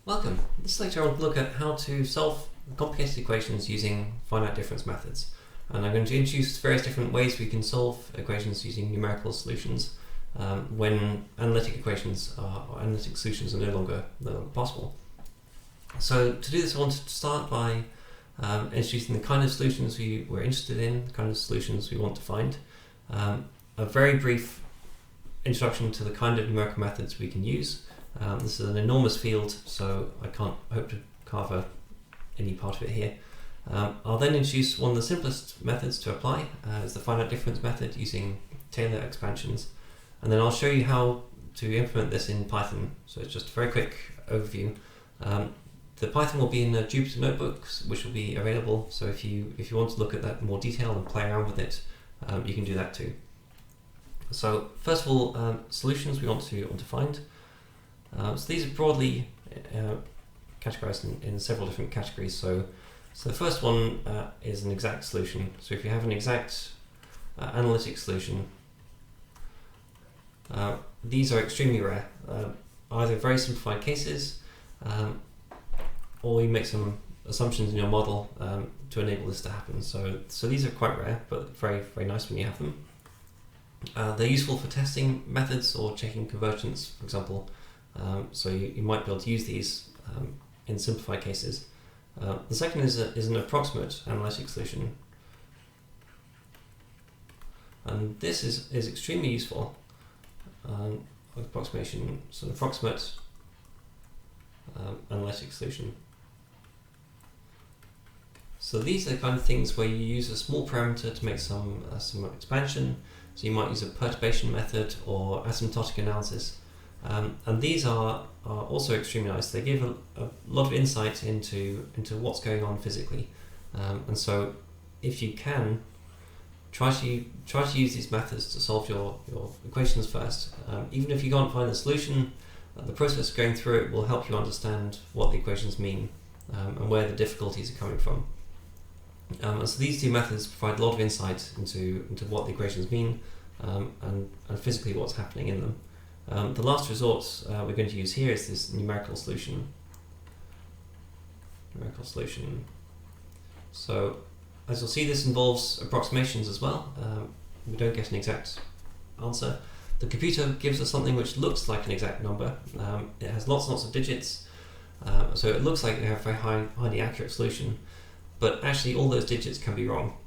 Welcome. In this lecture I want to look at how to solve complicated equations using finite difference methods. And I'm going to introduce various different ways we can solve equations using numerical solutions when analytic equations or analytic solutions are no longer possible. So to do this I wanted to start by introducing the kind of solutions we're interested in, the kind of solutions we want to find. A very brief introduction to the kind of numerical methods we can use. This is an enormous field, so I can't hope to cover any part of it here. I'll then introduce one of the simplest methods to apply, is the finite difference method using Taylor expansions. And then I'll show you how to implement this in Python. So it's just a very quick overview. The Python will be in the Jupyter notebooks, which will be available. So if you want to look at that in more detail and play around with it, you can do that too. So first of all, solutions we want to find. So these are broadly categorized in several different categories. So the first one is an exact solution. So if you have an exact analytic solution, these are extremely rare. Either very simplified cases, or you make some assumptions in your model to enable this to happen. So these are quite rare, but very, very nice when you have them. They're useful for testing methods or checking convergence, for example. So you might be able to use these in simplified cases. The second is an approximate analytic solution, and this is extremely useful. Approximation, so an approximate analytic solution. So these are the kind of things where you use a small parameter to make some expansion. So you might use a perturbation method or asymptotic analysis. And these are also extremely nice. They give a lot of insight into what's going on physically. And so if you can, try to use these methods to solve your equations first. Even if you can't find a solution, the process of going through it will help you understand what the equations mean and where the difficulties are coming from. And so these two methods provide a lot of insight into what the equations mean and physically what's happening in them. The last resort we're going to use here is this numerical solution. So as you'll see, this involves approximations as well. We don't get an exact answer. The computer gives us something which looks like an exact number. It has lots and lots of digits, so it looks like we have a very highly accurate solution, but actually all those digits can be wrong,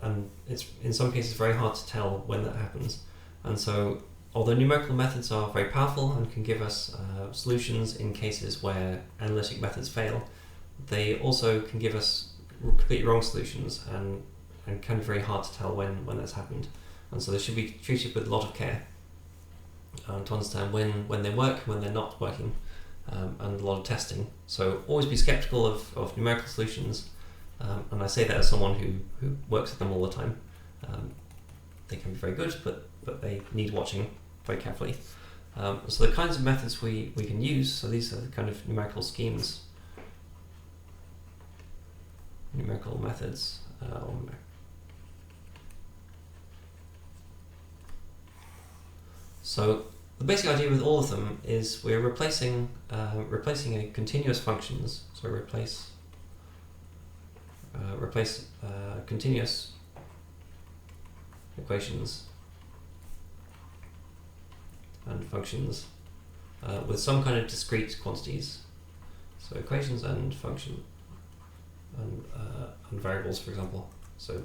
and it's in some cases very hard to tell when that happens. And so although numerical methods are very powerful and can give us solutions in cases where analytic methods fail, they also can give us completely wrong solutions and can be very hard to tell when that's happened. And so they should be treated with a lot of care to understand when they work, when they're not working, and a lot of testing. So always be skeptical of numerical solutions, and I say that as someone who works with them all the time. They can be very good, but they need watching very carefully. So the kinds of methods we can use, so these are the kind of numerical schemes, numerical methods. So the basic idea with all of them is we're replacing a continuous functions. So replace continuous equations and functions with some kind of discrete quantities. So equations and function and variables, for example. So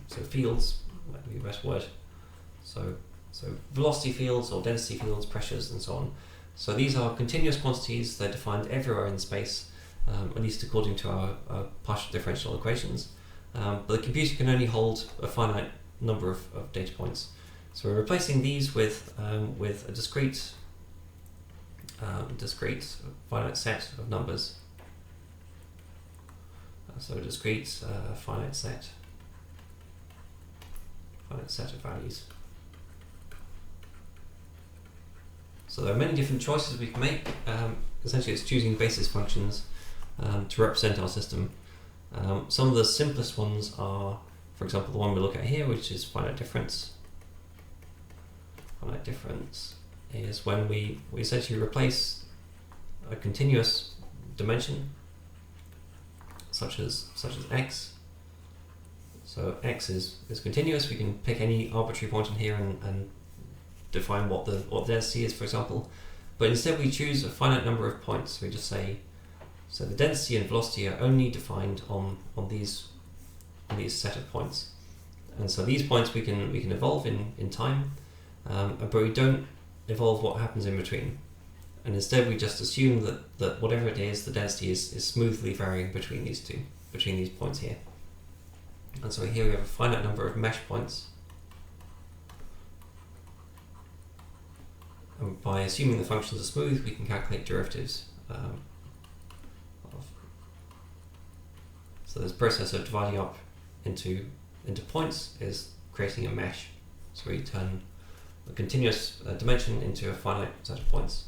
fields might be the best word. So velocity fields or density fields, pressures, and so on. So these are continuous quantities. They're defined everywhere in space, at least according to our partial differential equations. But the computer can only hold a finite number of data points. So we're replacing these with a discrete finite set of numbers. So a discrete finite set of values. So there are many different choices we can make. Essentially it's choosing basis functions to represent our system. Some of the simplest ones are, for example, the one we look at here, which is finite difference. Finite difference is when we essentially replace a continuous dimension, such as x. So x is continuous. We can pick any arbitrary point in here and define what the density is, for example. But instead we choose a finite number of points. We just say, so the density and velocity are only defined on these set of points. And so these points we can evolve in time, but we don't evolve what happens in between. And instead we just assume that whatever it is, the density is smoothly varying between these points here. And so here we have a finite number of mesh points. And by assuming the functions are smooth, we can calculate derivatives. So this process of dividing up into points is creating a mesh. So we turn a continuous dimension into a finite set of points.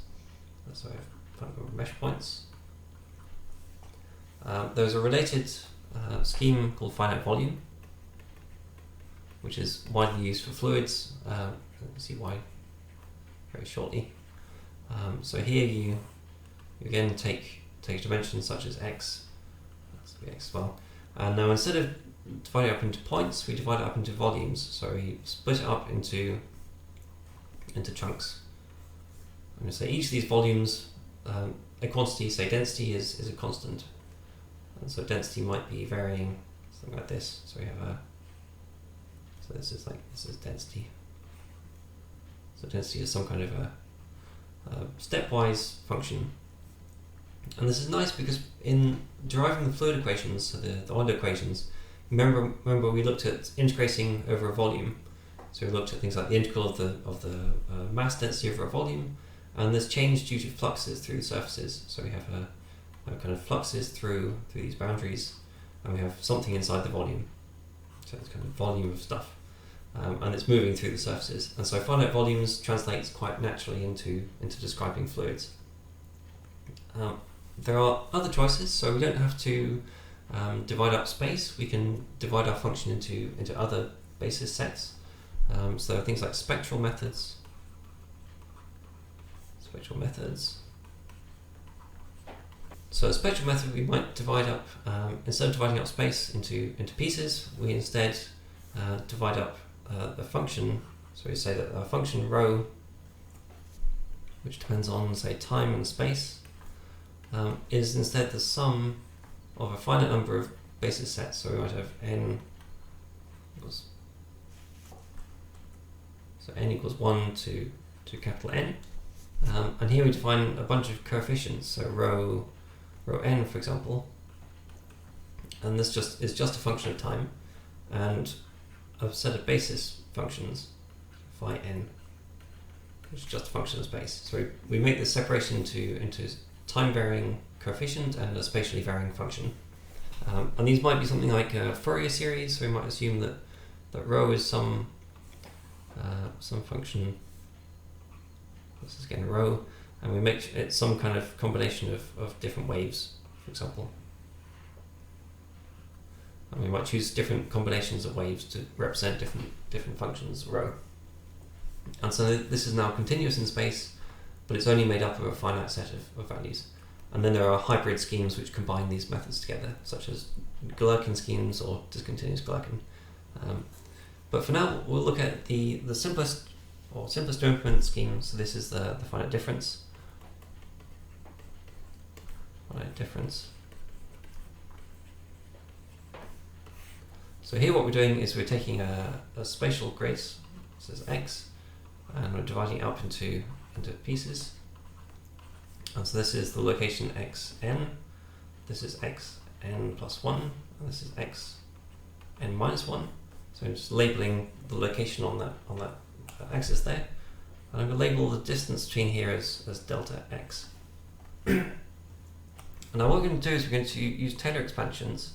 So I have finite number of mesh points. There's a related scheme called finite volume, which is widely used for fluids. We'll see why very shortly. So here you again take a dimension such as x. That's the x well. And now instead of dividing up into points, we divide it up into volumes. So we split it up into chunks. I'm going to say each of these volumes, a quantity, say density, is a constant. And so density might be varying something like this. So we have this is density. So density is some kind of a stepwise function. And this is nice because in deriving the fluid equations, so the Euler equations, remember we looked at integrating over a volume. So we looked at things like the integral of the mass density over a volume, and this changed due to fluxes through the surfaces. So we have a kind of fluxes through these boundaries, and we have something inside the volume. So it's kind of volume of stuff, and it's moving through the surfaces. And so finite volumes translates quite naturally into describing fluids. There are other choices, so we don't have to divide up space. We can divide our function into other basis sets. So there are things like spectral methods. So a spectral method, we might divide up, instead of dividing up space into pieces, we instead divide up the function. So we say that our function rho, which depends on, say, time and space, is instead the sum of a finite number of basis sets. So we might have n equals 1 to capital N. And here we define a bunch of coefficients, so rho n, for example, and this is just a function of time, and a set of basis functions, phi n, which is just a function of space. So we make this separation into time-varying coefficient and a spatially varying function. And these might be something like a Fourier series, so we might assume that rho is some function. This is again rho, and we make it some kind of combination of different waves, for example. And we might choose different combinations of waves to represent different functions, rho. And so this is now continuous in space, but it's only made up of a finite set of values. And then there are hybrid schemes which combine these methods together, such as Galerkin schemes or discontinuous Galerkin. But for now, we'll look at the simplest to implement scheme. So this is the finite difference. So here what we're doing is we're taking a spatial grace, this is x, and we're dividing it up into pieces. And so this is the location xn, this is xn plus 1, and this is xn minus 1. So I'm just labeling the location on that axis there, and I'm going to label the distance between here as delta x. And now what we're going to do is we're going to use Taylor expansions.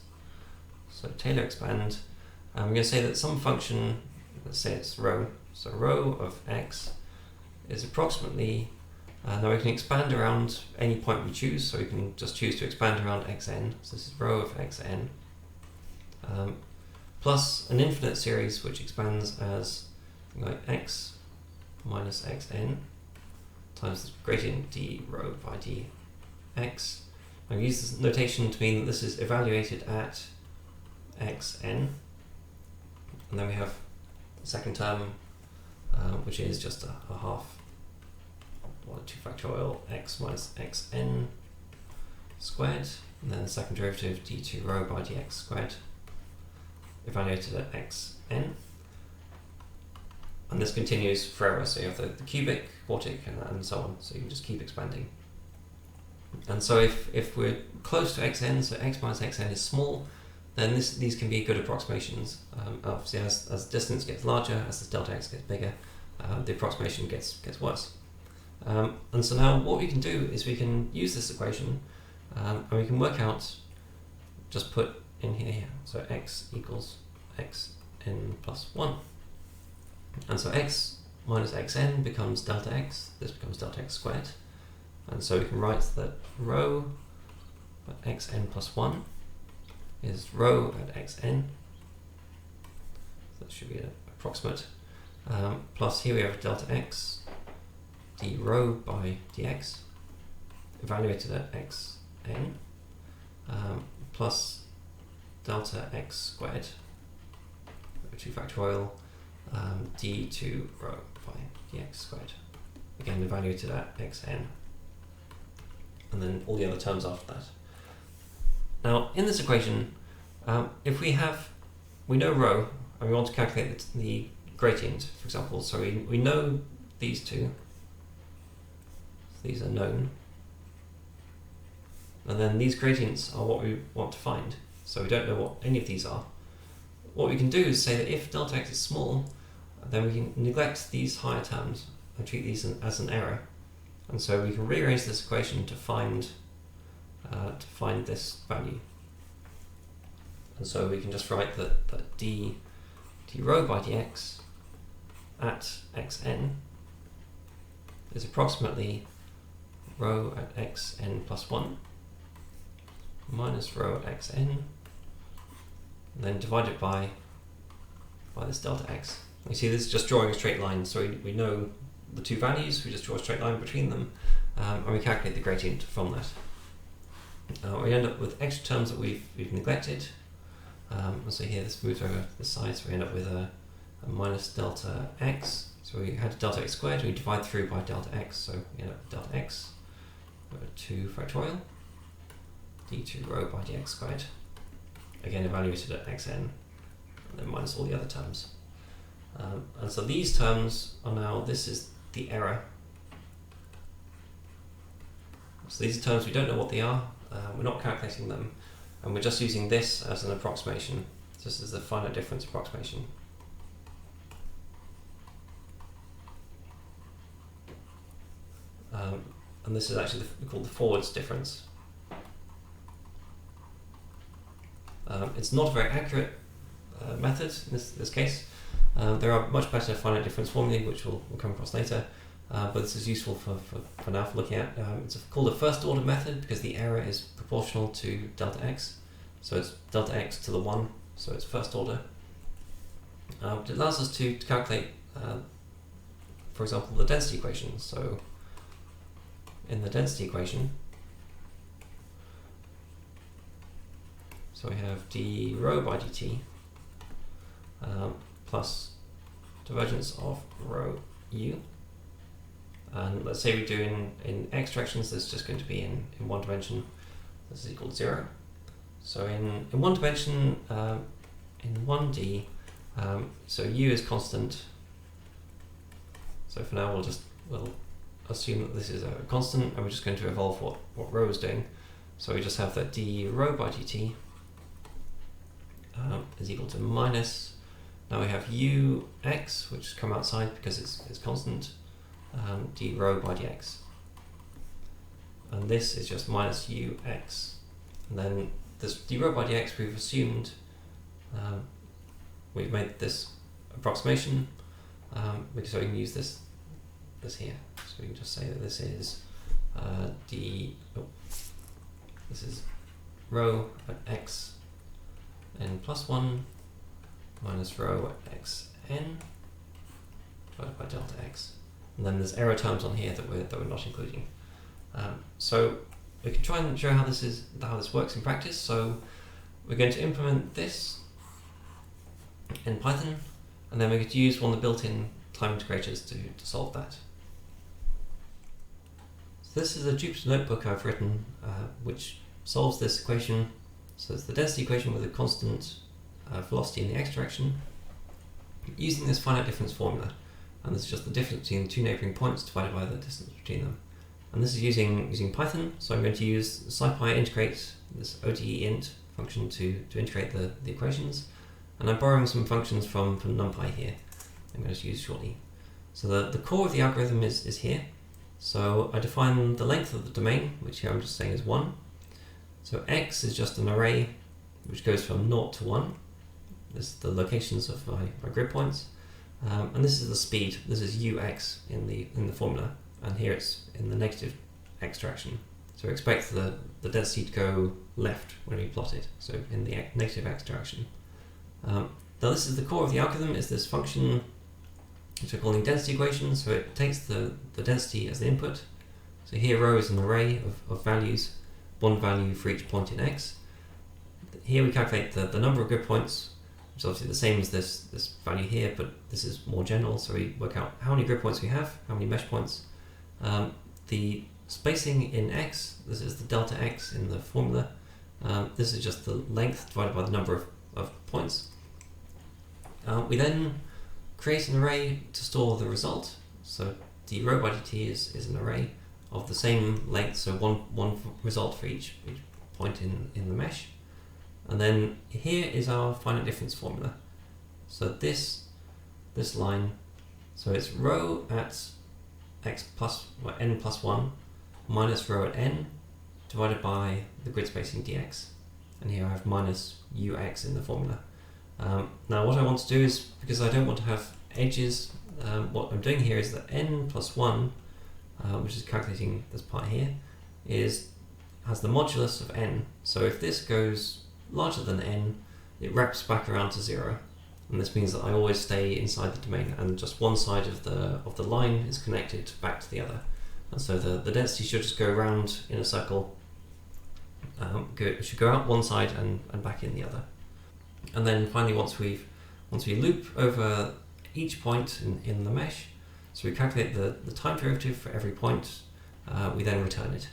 So Taylor expand, and we're going to say that some function, let's say it's rho, so rho of x is approximately, now we can expand around any point we choose, so we can just choose to expand around xn, so this is rho of xn, plus an infinite series which expands as like x minus xn times the gradient d rho by dx I use this notation to mean that this is evaluated at xn, and then we have the second term, which is just a half, or 2 factorial x minus xn squared, and then the second derivative d2 rho by dx squared, evaluated at xn. And this continues forever, so you have the cubic, quartic, and so on, so you can just keep expanding. And so if we're close to xn, so x minus xn is small, then these can be good approximations. Obviously, as distance gets larger, as this delta x gets bigger, the approximation gets worse. And so now what we can do is we can use this equation, and we can work out, just put in here, so x equals xn plus 1. And so x minus xn becomes delta x, this becomes delta x squared. And so we can write that rho at xn plus 1 is rho at xn. So that should be an approximate. Plus here we have delta x d rho by dx, evaluated at xn, plus delta x squared, 2 factorial, d2 rho by dx squared, again evaluated at xn, and then all the other terms after that. Now in this equation, if we know rho and we want to calculate the gradient, for example, so we know these two, these are known, and then these gradients are what we want to find, so we don't know what any of these are. What we can do is say that if delta x is small, then we can neglect these higher terms and treat these as an error, and so we can rearrange this equation to find this value. And so we can just write that d rho by dx at xn is approximately rho at xn plus 1 minus rho at xn, and then divided by this delta x. You see, this is just drawing a straight line, so we know the two values, we just draw a straight line between them, and we calculate the gradient from that. We end up with extra terms that we've neglected. So here this moves over the side, so we end up with a minus delta x. So we had delta x squared, we divide through by delta x, so we end up with delta x over 2 factorial d2 rho by dx squared, again evaluated at xn, and then minus all the other terms. And so these terms are now, this is the error. So these are terms we don't know what they are, we're not calculating them, and we're just using this as an approximation. This is the finite difference approximation. And this is actually called the forwards difference. It's not a very accurate method in this case. There are much better finite difference formulae which we'll come across later, but this is useful for now for looking at. It's called a first order method because the error is proportional to delta x, so it's delta x to the 1, so it's first order. It allows us to calculate, for example, the density equation. So in the density equation, so we have d rho by dt plus divergence of rho u, and let's say we do in x directions, this is just going to be in one dimension, this is equal to 0. So in one dimension, in 1d, so u is constant, so for now we'll assume that this is a constant, and we're just going to evolve what rho is doing. So we just have that d rho by dt is equal to minus, now we have ux, which has come outside because it's constant, d rho by dx. And this is just minus ux. And then this d rho by dx, we've assumed, we've made this approximation, so we can use this this here. So we can just say that this is this is rho at x n plus 1 minus rho at x n divided by delta x. And then there's error terms on here that we're not including. So we can try and show how this works in practice. So we're going to implement this in Python, and then we're going to use one of the built-in time integrators to solve that. So this is a Jupyter notebook I've written which solves this equation. So it's the density equation with a constant velocity in the x direction using this finite difference formula, and this is just the difference between the two neighbouring points divided by the distance between them. And this is using Python, so I'm going to use scipy integrate, this ODE_int function to integrate the equations, and I'm borrowing some functions from NumPy here I'm going to use shortly. So the core of the algorithm is here. So I define the length of the domain, which here I'm just saying is 1. So x is just an array which goes from 0 to 1. This is the locations of my grid points. And this is the speed. This is ux in the formula, and here it's in the negative x direction. So expect the density to go left when we plot it, so in the negative x direction. Now this is the core of the algorithm, is this function which we're calling density equation. So it takes the density as the input. So here rho is an array of values, one value for each point in x. Here we calculate the number of grid points, which is obviously the same as this value here, but this is more general. So we work out how many grid points we have, how many mesh points. The spacing in x, this is the delta x in the formula. This is just the length divided by the number of points. We then create an array to store the result. So the rho by dt is an array of the same length, so one result for each point in the mesh. And then here is our finite difference formula. So this line, so it's rho at x plus n plus 1 minus rho at n divided by the grid spacing dx. And here I have minus ux in the formula. Now what I want to do is, because I don't want to have edges, what I'm doing here is that n plus 1, which is calculating this part here, has the modulus of n. So if this goes larger than n, it wraps back around to 0. And this means that I always stay inside the domain, and just one side of the line is connected back to the other. And so the density should just go around in a circle. It should go out one side and back in the other. And then finally, once we loop over each point in the mesh, so we calculate the time derivative for every point, we then return it.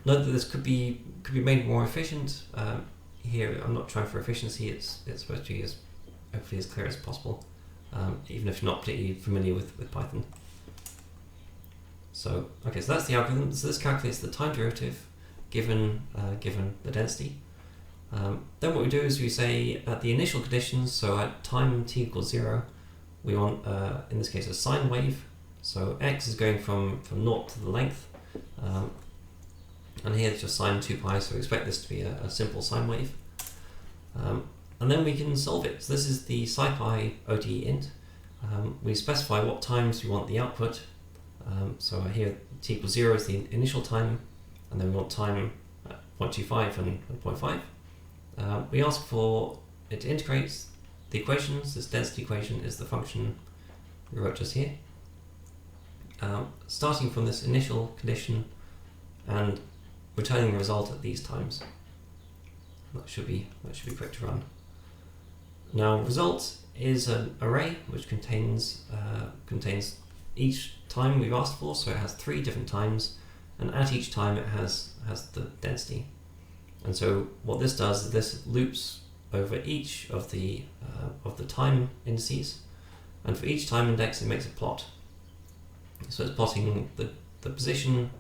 Note that this could be made more efficient. Here I'm not trying for efficiency, it's supposed to be hopefully as clear as possible, even if you're not particularly familiar with Python. So okay, so that's the algorithm. So this calculates the time derivative given the density. Then what we do is we say at the initial conditions, so at time t equals 0, we want, in this case, a sine wave. So x is going from 0 to the length, and here it's just sine 2 pi, so we expect this to be a simple sine wave. And then we can solve it. So this is the scipy ODE_int. We specify what times we want the output. So here t equals 0 is the initial time, and then we want time at 0.25 and 0.5. We ask for it to integrate the equations. This density equation is the function we wrote just here. Starting from this initial condition and returning the result at these times. That should be quick to run. Now, result is an array which contains each time we've asked for, so it has 3 different times, and at each time it has the density. And so what this does is this loops over each of the time indices, and for each time index it makes a plot. So it's plotting the position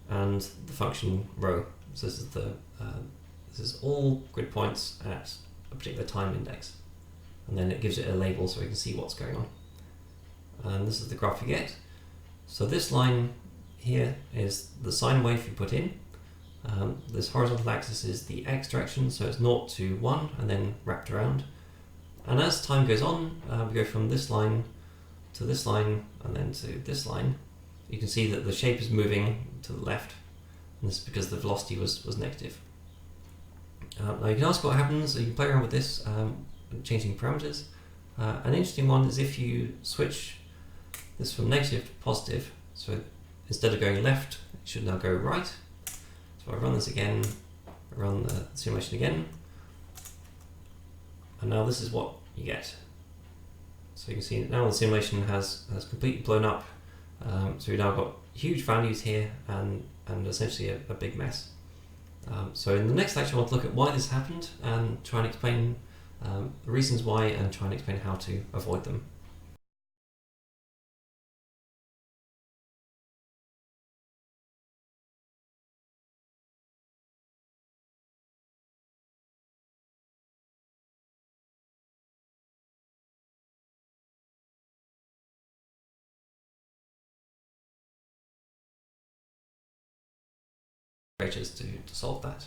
and the function rho. So this is all grid points at a particular time index, and then it gives it a label so we can see what's going on. And this is the graph you get. So this line here is the sine wave you put in. This horizontal axis is the x direction, so it's 0 to 1 and then wrapped around. And as time goes on, we go from this line to this line and then to this line. You can see that the shape is moving to the left, and this is because the velocity was negative. Now you can ask what happens, you can play around with this, changing parameters. An interesting one is if you switch this from negative to positive, so instead of going left, it should now go right. So So I run this again, I run the simulation again, and now this is what you get. So you can see now the simulation has completely blown up. So we've now got huge values here and essentially a big mess. So in the next lecture I want to look at why this happened and try and explain the reasons why and try and explain how to avoid them. To solve that.